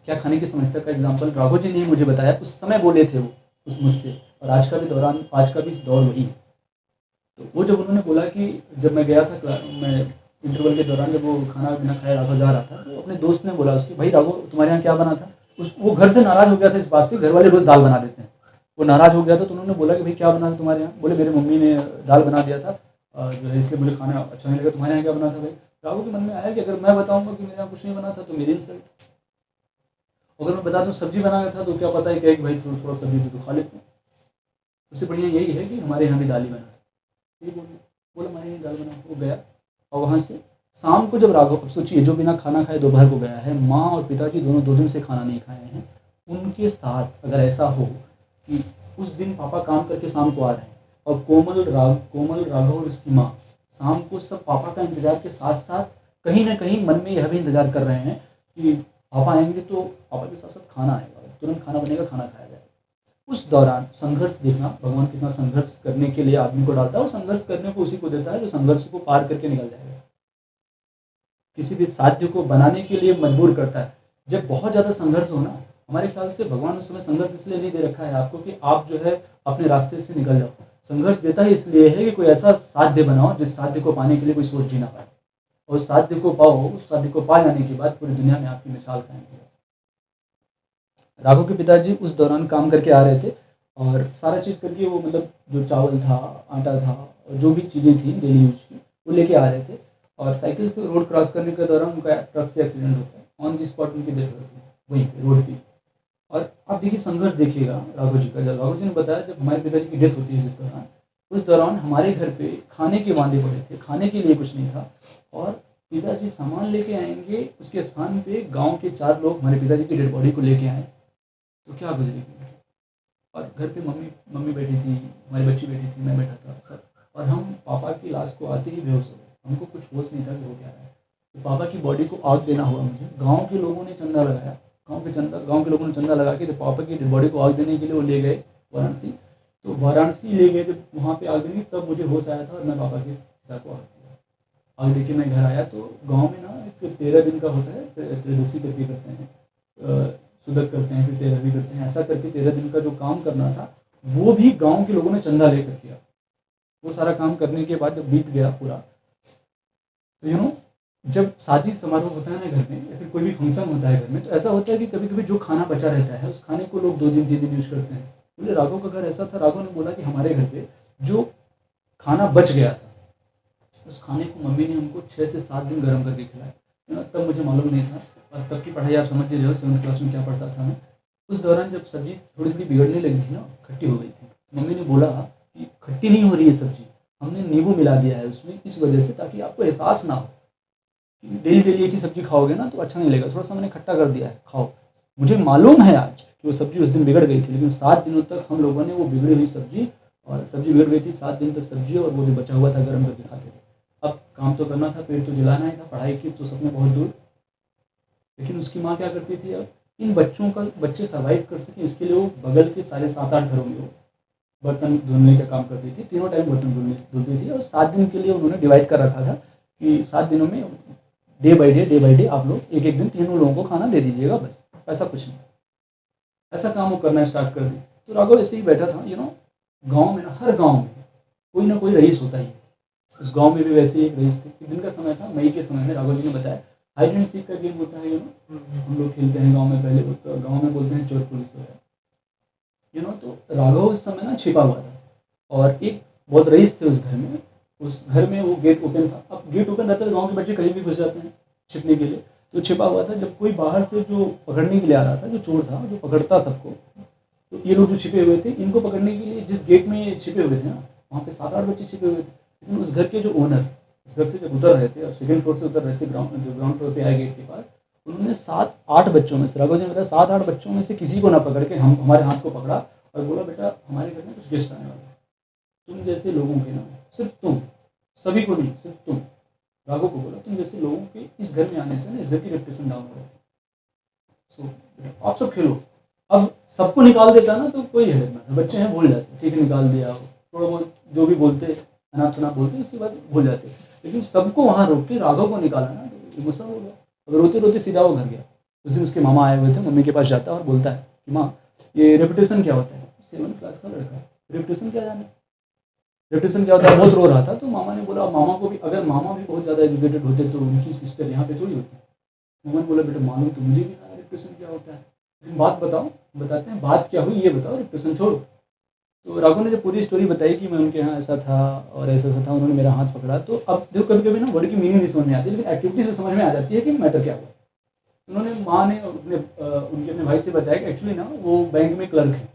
क्या खाने की समस्या का एग्जाम्पल राघव जी ने मुझे बताया, उस समय बोले थे वो उस मुझसे, और आज का भी दौर वही है। तो वो जब उन्होंने बोला कि जब मैं गया था मैं इंटरवल के दौरान जब वो खाना बिना खाए राघव जा रहा था, तो अपने दोस्त ने बोला उसके, भाई राघव तुम्हारे यहाँ क्या बना था? वो घर से नाराज़ हो गया था इस बात से, घर वाले रोज़ दाल बना देते हैं, वो नाराज़ हो गया था, तो उन्होंने बोला कि भाई क्या बना था तुम्हारे यहाँ? बोले मेरी मम्मी ने दाल बना दिया था, जो है इसलिए मुझे खाना अच्छा नहीं लगा, तुम्हारे यहाँ क्या बना था भाई? राघव के मन में आया कि अगर मैं बताऊँगा कि मेरे यहाँ कुछ नहीं बना था तो मेरी इंसल्ट, अगर मैं बता दूँ सब्जी बनाया था तो क्या पता है कि भाई थोड़ा सब्जी तो खा लेते हैं, उससे बढ़िया यही है कि हमारे यहाँ भी दाल ही बना था। ये बोला हमारे यहाँ दाल बना, वो गया। और वहाँ से शाम को जब राघव, अब सोचिए जो बिना खाना खाए दोपहर को गया है, माँ और पिताजी दोनों 2 दिन से खाना नहीं खाए हैं, उनके साथ अगर ऐसा हो कि उस दिन पापा काम करके शाम को आ रहे हैं और कोमल राघव और उसकी माँ शाम को सब पापा का इंतजार के साथ साथ कहीं ना कहीं मन में यह भी इंतजार कर रहे हैं कि पापा आएंगे तो पापा के साथ साथ खाना आएगा, तुरंत खाना बनेगा, खाना खाया जाएगा। उस दौरान संघर्ष देखना, भगवान कितना संघर्ष करने के लिए आदमी को डालता है, और संघर्ष करने को उसी को देता है जो संघर्ष को पार करके निकल जाएगा, किसी भी साध्य को बनाने के लिए मजबूर करता है। जब बहुत ज़्यादा संघर्ष होना, हमारे ख्याल से भगवान उस समय संघर्ष इसलिए नहीं दे रखा है आपको कि आप जो है अपने रास्ते से निकल जाओ, संघर्ष देता है इसलिए है कि कोई ऐसा साध्य बनाओ जिस साध्य को पाने के लिए कोई सोच जी ना पाए, और उस साध्य को पाओ, उस साध्य को पा जाने के बाद पूरी दुनिया में आपकी मिसाल कायम हो। राघव के पिताजी उस दौरान काम करके आ रहे थे और सारा चीज़ करके वो, मतलब जो चावल था, आटा था और जो भी चीज़ें थी डेली यूज की, वो लेके आ रहे थे, और साइकिल से रोड क्रॉस करने के दौरान उनका ट्रक से एक्सीडेंट होता है, ऑन द स्पॉट उनकी डेथ होती है वहीं पे रोड पे। और आप देखिए संघर्ष देखिएगा राघव जी का, जब राघव जी ने बताया जब हमारे पिताजी की डेथ होती है जिस दौरान, उस दौरान हमारे घर पे खाने के वांदे पड़े थे, खाने के लिए कुछ नहीं था, और पिताजी सामान लेके आएंगे, उसके स्थान पे गांव के 4 लोग हमारे पिताजी की डेड बॉडी को लेके आए, तो क्या गुजरेगी। और घर पे मम्मी बैठी थी, हमारी बच्ची बैठी थी, मैं बैठा था सब, और हम पापा की लाश को आते ही बेहोश हो गए, हमको कुछ होश नहीं था कि हो क्या रहा है। तो पापा की बॉडी को आग देना हुआ मुझे, गांव के लोगों ने चंदा लगाया, गांव के लोगों ने चंदा लगा के जब पापा की बॉडी को आग देने के लिए वो ले गए वाराणसी, तो वाराणसी ले गए जब वहाँ पे आग देने, तब मुझे होश आया था और मैं पापा की पिता को आग दिया। आग देके मैं घर आया तो गाँव में ना एक 13 दिन का होता है, त्रयोदशी करके करते हैं, सुदक करते हैं, फिर 13 भी करते हैं, ऐसा करके 13 दिन का जो काम करना था वो भी गांव के लोगों ने चंदा लेकर किया। वो सारा काम करने के बाद जब बीत गया पूरा, तो जब शादी समारोह होता है ना घर में, या फिर कोई भी फंक्शन होता है घर में, तो ऐसा होता है कि कभी कभी जो खाना बचा रहता है उस खाने को लोग 2 दिन 3 दिन यूज करते हैं। बोले राघव का घर ऐसा था, राघव ने बोला कि हमारे घर पे जो खाना बच गया था उस खाने को मम्मी ने हमको 6 से 7 दिन गर्म करके खिलाया। तब मुझे मालूम नहीं था, और तब की पढ़ाई आप समझ ही रहे हो, 7th क्लास में क्या पढ़ता था मैं। उस दौरान जब सब्जी थोड़ी थोड़ी बिगड़ने लगी थी ना, खट्टी हो गई थी, मम्मी ने बोला कि खट्टी नहीं हो रही है सब्जी, हमने नींबू मिला दिया है उसमें इस वजह से, ताकि आपको एहसास ना हो कि डेली डेली एक ही सब्जी खाओगे ना तो अच्छा नहीं लगेगा, थोड़ा सा मैंने खट्टा कर दिया है, खाओ। मुझे मालूम है आज कि वो सब्जी उस दिन बिगड़ गई थी, लेकिन 7 दिनों तक हम लोगों ने वो बिगड़ी हुई सब्जी, और सब्जी बिगड़ गई थी 7 दिन तक सब्जी, और वो जो बचा हुआ था गर्म करके खाते थे। अब काम तो करना था, पेट तो जलाना ही था, पढ़ाई की तो सपने बहुत दूर, लेकिन उसकी माँ क्या करती थी, अब इन बच्चे सर्वाइव कर सकें इसके लिए वो बगल के सारे 7-8 घरों में वो बर्तन धुलने का काम करती थी, तीनों टाइम बर्तन धुलती थी, और 7 दिन के लिए उन्होंने डिवाइड कर रखा था कि 7 दिनों में डे बाई डे आप लोग एक दिन तीनों लोगों को खाना दे दीजिएगा, बस ऐसा कुछ नहीं। ऐसा काम वो करना स्टार्ट कर दी। तो राघव ऐसे ही बैठा था, गाँव में ना, हर गाँव में कोई ना कोई रईस होता ही है। उस गाँव में भी वैसे ही एक रईस थे। दिन का समय था, मई के समय में, राघव जी ने बताया हाइड एंड सीक का गेम होता है, हम लोग खेलते हैं गांव में, पहले तो गांव में बोलते हैं चोर पुलिस वगैरह, तो राघव उस समय ना छिपा हुआ था, और एक बहुत रईस थे उस घर में, उस घर में वो गेट ओपन था। अब गेट ओपन रहता है तो गाँव के बच्चे कहीं भी घुस जाते हैं छिपने के लिए, तो छिपा हुआ था। जब कोई बाहर से जो पकड़ने के लिए आ रहा था, जो चोर था जो पकड़ता सबको, तो ये लोग जो छिपे हुए थे, इनको पकड़ने के लिए जिस गेट में ये छिपे हुए थे ना, वहाँ पे 7-8 बच्चे छिपे हुए थे। लेकिन उस घर के जो ओनर उस घर से जब उतर रहे थे, अब सेकंड फ्लोर से उतर रहे थे, ग्राउंड फ्लोर पे आए गेट के पास, उन्होंने 7-8 बच्चों में से, राघव जी ने बताया 7-8 बच्चों में से किसी को ना पकड़ के हमारे हाथ को पकड़ा और बोला, बेटा हमारे घर में कुछ गेस्ट आने वाले हैं, तुम जैसे लोगों के ना, सिर्फ तुम, सभी को नहीं, सिर्फ तुम, राघव को बोला, तुम जैसे लोगों के इस घर में आने से ना इस घर की रेपुटेशन डाउन हो रही है, सो आप सब खेलो। अब सबको निकाल देता ना तो कोई हेडेक ना था, बच्चे हैं भूल जाते, ठीक है निकाल दिया, थोड़ा बहुत जो भी बोलते अनाप शनाप बोलते, उसके बाद भूल जाते। लेकिन सबको वहाँ रोक के राघव को निकाला ना, तो गुस्सा हो गया, अब रोते रोते सीधा वो घर गया। उस दिन उसके मामा आए हुए थे, मम्मी के पास जाता है और बोलता है कि माँ ये रेपुटेशन क्या होता है, 7th क्लास का लड़का, रेपुटेशन क्या जाने, रेपुटेशन क्या होता है, बहुत रो रहा था। तो मामा ने बोला, मामा को भी, अगर मामा भी बहुत ज़्यादा एजुकेटेड होते तो उनकी सिस्टर यहाँ पे थोड़ी होती। मामा ने बोला, बेटा मालूम तो मुझे भी ना रेपुटेशन क्या होता है, लेकिन बात बताओ, बताते हैं बात क्या हुई ये बताओ, रेपुटेशन छोड़ो। तो राघव ने जब पूरी स्टोरी बताई कि मैं उनके यहाँ ऐसा था और ऐसा ऐसा था, उन्होंने मेरा हाथ पकड़ा, तो अब देखो कभी कभी ना वर्ड की मीनिंग नहीं समझ में आती, लेकिन एक्टिविटी से समझ में आ जाती है कि मैटर क्या हुआ। उन्होंने माँ ने उनके अपने भाई से बताया कि एक्चुअली ना वो बैंक में क्लर्क है,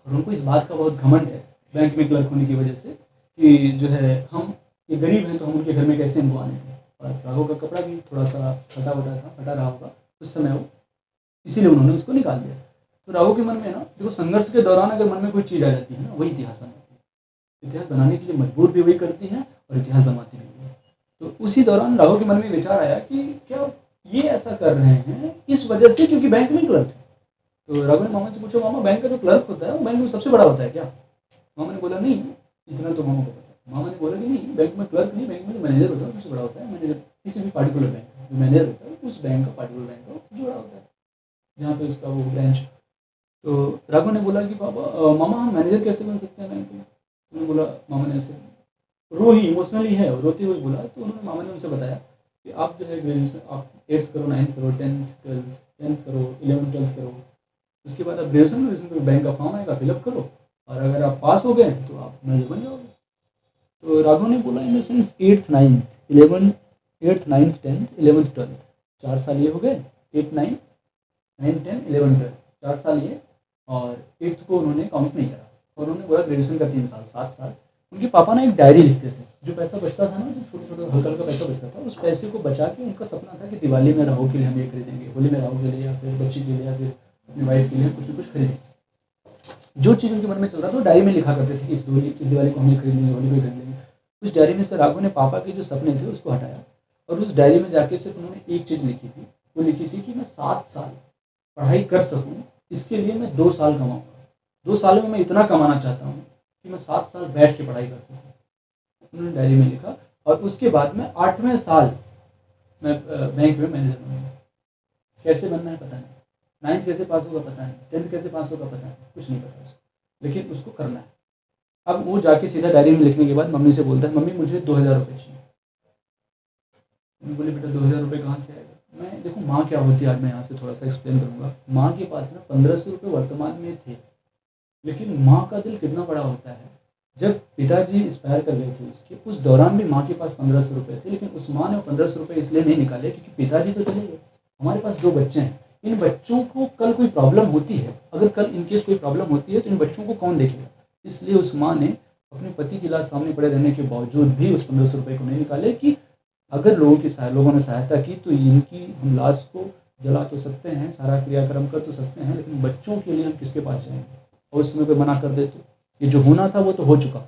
और उनको इस बात का बहुत घमंड है बैंक में क्लर्क होने की वजह से, कि जो है हम ये गरीब हैं तो हम उनके घर में कैसे इनको आने दें। और राघव का कपड़ा भी थोड़ा सा फटा वटा था, फटा रहा होगा उस समय वो, इसीलिए उन्होंने उसको निकाल दिया। तो राघव के मन में ना देखो, संघर्ष के दौरान अगर मन में कोई चीज़ आ जाती है ना, वही इतिहास बनाती है, इतिहास बनाने के लिए मजबूर भी वही करती है और इतिहास बनवाती भी है। तो उसी दौरान राघव के मन में विचार आया कि क्या ये ऐसा कर रहे हैं इस वजह से क्योंकि बैंक में क्लर्क है। तो राघव ने मामा से पूछा, मामा बैंक का जो क्लर्क होता है वो बैंक में सबसे बड़ा होता है क्या? मामा ने बोला, नहीं इतना तो मामा को पता है। मामा ने बोला कि नहीं, बैंक में क्लर्क नहीं, बैंक में जो मैनेजर होता है सबसे बड़ा होता है। मैनेजर किसी भी पार्टिकुलर बैंक का जो मैनेजर होता है उस बैंक का, पार्टिकुलर बैंक का सबसे बड़ा होता है, जहाँ पे उसका वो ब्रांच। तो राघव ने बोला कि पापा मामा हम मैनेजर कैसे बन सकते हैं बैंक में? उन्होंने बोला, मामा ने ऐसे रो ही इमोशनली है रोते हुए बोला। तो उन्होंने मामा ने उनसे बताया कि आप जो है ग्रेजुएशन आप 8th करो, 9th करो, 10th करो, 11th 12th करो, उसके बाद आप ग्रेजुएशन करो, बैंक का फॉर्म आएगा फिलअप करो, और अगर आप पास हो गए तो आप मैनेजर बन जाओगे। तो राघव ने बोला, in the sense 8th 9th 11 8th 9th 10th 11th 12th 4 साल ये हो गए, 8 9 9 10 11 12 4 साल ये, और 8th को उन्होंने काउंट नहीं करा, और उन्होंने बोला ग्रेजुएशन का 3 साल 7 साल। उनके पापा ना एक डायरी लिखते थे, जो पैसा बचता था ना, जो छोटे छोटे हल्का हल्का पैसा बचता था, उस पैसे को बचा के उनका सपना था कि दिवाली में राघव के लिए हम ये खरीदेंगे, होली में राघव के लिए, या फिर बच्ची के लिए, या फिर अपनी वाइफ के लिए कुछ न कुछ खरीदेंगे। जो चीज़ उनके मन में चल रहा था वो डायरी में लिखा करते थे कि इस दिवाली को हम ये खरीदेंगे, होली को खरीद लेंगे। उस डायरी में से राघव ने पापा के जो सपने थे उसको हटाया, और उस डायरी में जाके सिर्फ उन्होंने एक चीज़ लिखी थी, वो लिखी थी कि मैं 7 साल पढ़ाई कर सकूँ, इसके लिए मैं 2 साल कमाऊँगा, 2 सालों में मैं इतना कमाना चाहता हूँ कि मैं 7 साल बैठ के पढ़ाई कर सकूँ। उन्होंने डायरी में लिखा, और उसके बाद में 8वें साल मैं बैंक में मैनेजर बनूँगा। कैसे बनना है पता नहीं, 9th कैसे पास होगा पता नहीं, 10th कैसे पास होगा पता नहीं, कुछ नहीं पता उसको, लेकिन उसको करना है। अब वो जाके सीधा डायरी में लिखने के बाद मम्मी से बोलता है, मम्मी मुझे 2000 रुपये चाहिए। मम्मी बोली, बेटा 2000 रुपये कहाँ से आएगा? मैं देखो माँ क्या होती है, आज मैं यहाँ से थोड़ा सा एक्सप्लेन करूँगा। माँ के पास ना 1500 रुपये वर्तमान में थे, लेकिन माँ का दिल कितना बड़ा होता है। जब पिताजी एक्सपायर कर गए थे उसके, उस दौरान भी माँ के पास 1500 रुपये थे, लेकिन उस माँ ने वो 1500 रुपये इसलिए नहीं निकाले क्योंकि पिताजी तो चले गए, हमारे पास 2 बच्चे हैं, इन बच्चों को कल कोई प्रॉब्लम होती है, अगर कल इनकेस कोई प्रॉब्लम होती है तो इन बच्चों को कौन देखेगा? इसलिए उस माँ ने अपने पति की लाश सामने पड़े रहने के बावजूद भी उस 1500 रुपये को नहीं निकाले, कि अगर लोगों ने सहायता की तो इनकी हम लाश को जला तो सकते हैं, सारा क्रियाक्रम कर तो सकते हैं, लेकिन बच्चों के लिए हम किसके पास जाएंगे? और उस समय पर मना कर दे तो ये जो होना था वो तो हो चुका,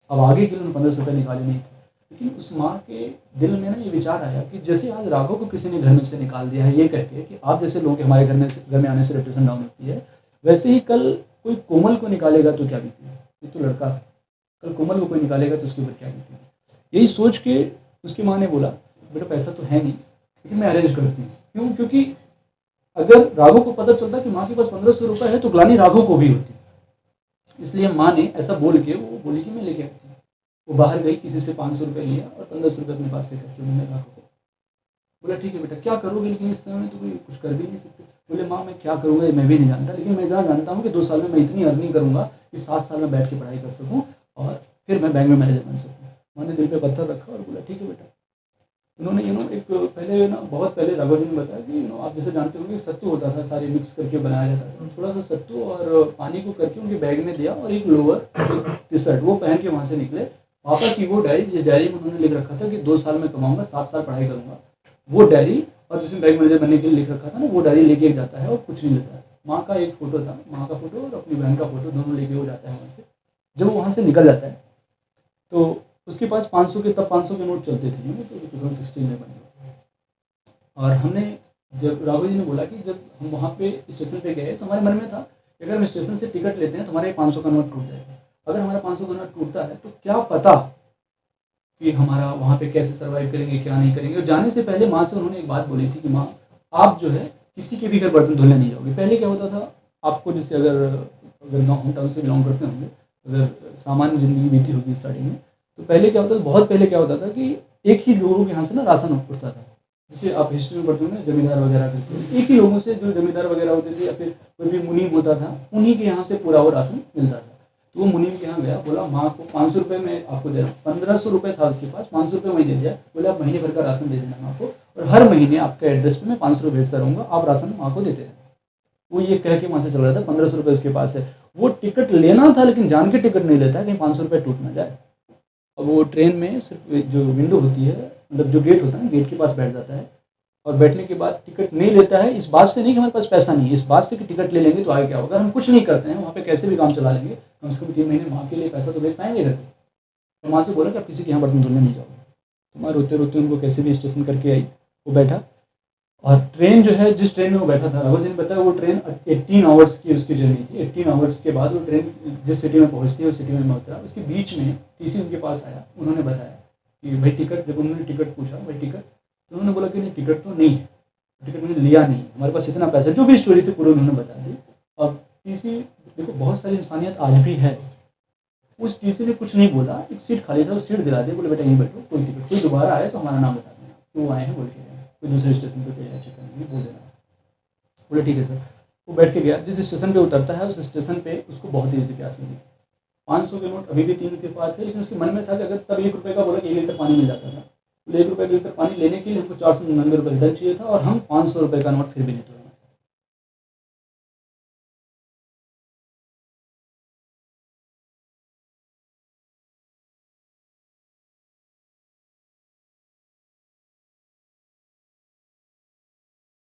अब आगे के लिए उन्हें 1500 रुपये निकाले नहीं थे। लेकिन उस माँ के दिल में ना ये विचार आया कि जैसे आज राघव को किसी ने घर में से निकाल दिया है ये कह के कि आप जैसे लोगों के हमारे घर में आने से रेपुटेशन डाउन होती है, वैसे ही कल कोई कोमल को निकालेगा तो क्या बीतेगी? ये तो लड़का है, कल कोमल को कोई निकालेगा तो उसके ऊपर क्या बीतेगी? यही सोच के उसकी माँ ने बोला, बेटा पैसा तो है नहीं, लेकिन मैं अरेंज करती हूँ। क्यों? क्योंकि अगर राघव को पता चलता कि माँ के पास 1500 रुपये है तो ग्लानि राघव को भी होती, इसलिए माँ ने ऐसा बोल के वो बोली कि मैं लेके आती हूँ। वो बाहर गई, किसी से 500 रुपये लिया और 1500 रुपये अपने पास से करके उन्होंने राघव को बोला ठीक है बेटा क्या करोगे, लेकिन इस समय में तो कोई कुछ कर भी नहीं सकते। बोले माँ मैं क्या करूँगा ये मैं भी नहीं जानता, लेकिन मैं इतना जानता हूँ कि 2 साल में मैं इतनी अर्निंग करूँगा कि 7 साल में बैठ के पढ़ाई कर सकूँ और फिर मैं बैंक में मैनेजर बन सकूँ। माँ ने दिल पे पत्थर रखा और बोला ठीक है बेटा। उन्होंने एक पहले ना बहुत पहले राघव जी ने बताया कि आप जैसे जानते होंगे सत्तू होता था, सारे मिक्स करके बनाया जाता था, थोड़ा सा सत्तू और पानी को करके उनके बैग में दिया और एक लोअर टी शर्ट वो पहन के वहाँ से निकले। पापा की वो डायरी जिस डायरी में उन्होंने लिख रखा था कि 2 साल में कमाऊंगा, 7 साल पढ़ाई करूंगा, वो डायरी और जिसमें बैंक मैनेजर बनने के लिए लिख रखा था ना, वो डायरी लेके जाता है और कुछ नहीं लेता है। माँ का एक फ़ोटो था, माँ का फ़ोटो और अपनी बहन का फ़ोटो दोनों लेके वो जाता है वहाँ से। जब वो वहाँ से निकल जाता है तो उसके पास 500 के, तब 500 के नोट चलते थे, वो तो 2016 में बने। और हमने जब राघव जी ने बोला कि जब हम वहाँ पे स्टेशन पे गए तो हमारे मन में था कि अगर हम स्टेशन से टिकट लेते हैं तो हमारा ये 500 का नोट टूट जाएगा। अगर हमारा 500 का नोट टूटता है तो क्या पता कि हमारा वहाँ पे कैसे सर्वाइव करेंगे, क्या नहीं करेंगे। और जाने से पहले माँ से उन्होंने एक बात बोली थी कि माँ आप जो है किसी के भी घर बर्तन धुलने नहीं जाओगे। पहले क्या होता था, आपको जैसे अगर गाँव होम टाउन से बिलोंग करते होंगे, अगर सामान्य ज़िंदगी बीती होगी स्टार्टिंग में, तो पहले क्या होता था, बहुत पहले क्या होता था कि एक ही लोगों के यहाँ से ना राशन उठता था। जैसे आप हिस्ट्री में पढ़ते होंगे जमींदार वगैरह करते हैं, एक ही लोगों से, जो जमींदार वगैरह होते थे या फिर कोई भी मुनीम होता था, उन्हीं के यहाँ से पूरा वो राशन मिलता था। तो वो मुनीम के यहाँ गया, बोला माँ को 500 रुपये में आपको दे रहा हूँ। 1500 रुपये था उसके पास, 500 रुपये वहीं दे दिया। बोले आप महीने भर का राशन दे देना माँ को और हर महीने आपके एड्रेस पे मैं 500 रुपये भेजता रहूँगा, आप राशन माँ को देते रहना। वो ये कह के वहाँ से चल रहा था, 1500 रुपये उसके पास है। वो टिकट लेना था लेकिन जान के टिकट नहीं लेता है कहीं 500 रुपये टूट ना जाए। अब वो ट्रेन में सिर्फ जो विंडो होती है, मतलब जो गेट होता है ना, गेट के पास बैठ जाता है और बैठने के बाद टिकट नहीं लेता है। इस बात से नहीं कि हमारे पास पैसा नहीं है, इस बात से कि टिकट ले लेंगे तो आगे क्या होगा। अगर हम कुछ नहीं करते हैं वहाँ पे कैसे भी काम चला लेंगे, कम से कम 3 महीने माँ के लिए पैसा तो भेज पाएंगे घर पे। तो माँ से बोला कि आप किसी के यहाँ बर्तन धुलने नहीं जाओगे। तो माँ रोते रोते उनको कैसे भी स्टेशन करके आई, वो बैठा और ट्रेन जो है, जिस ट्रेन में वो बैठा था, राघव जी ने बताया वो ट्रेन 18 आवर्स की उसकी जर्नी थी। 18 आवर्स के बाद वो ट्रेन जिस सिटी में पहुँचती है उस सिटी में मैं उतरा। उसके बीच में टीसी उनके पास आया, उन्होंने बताया कि भाई टिकट, जब उन्होंने टिकट पूछा भाई टिकट, तो उन्होंने बोला कि नहीं टिकट तो नहीं है, टिकट मैंने लिया नहीं, हमारे पास इतना पैसा, जो भी स्टोरी थी पूरी उन्होंने बता दी। अब टीसी, देखो बहुत सारी इंसानियत आज भी है, उस टीसी ने कुछ नहीं बोला, एक सीट खाली था, उस सीट दिला दी, बोले बेटा यहीं बैठो, कोई टिकट, कोई दोबारा आए तो हमारा नाम बता देना, क्यों आए हैं बोल के, कोई दूसरे स्टेशन पर कोई चेक करेंगे बोल देना। बोले ठीक है सर। वो बैठ के गया, जिस स्टेशन पे उतरता है उस स्टेशन पे उसको बहुत तेज़ी से प्यास लगी। 500 के नोट अभी भी 3 के पास थे, लेकिन उसके मन में था कि अगर तब 1 रुपये का बोला कि 1 लीटर पानी मिल जाता था, तो 1 रुपये का लीटर पानी लेने के लिए हमको 499 रुपये रिटर्न चाहिए था और हम 500 रुपये का नोट फिर भी नहीं तोड़े।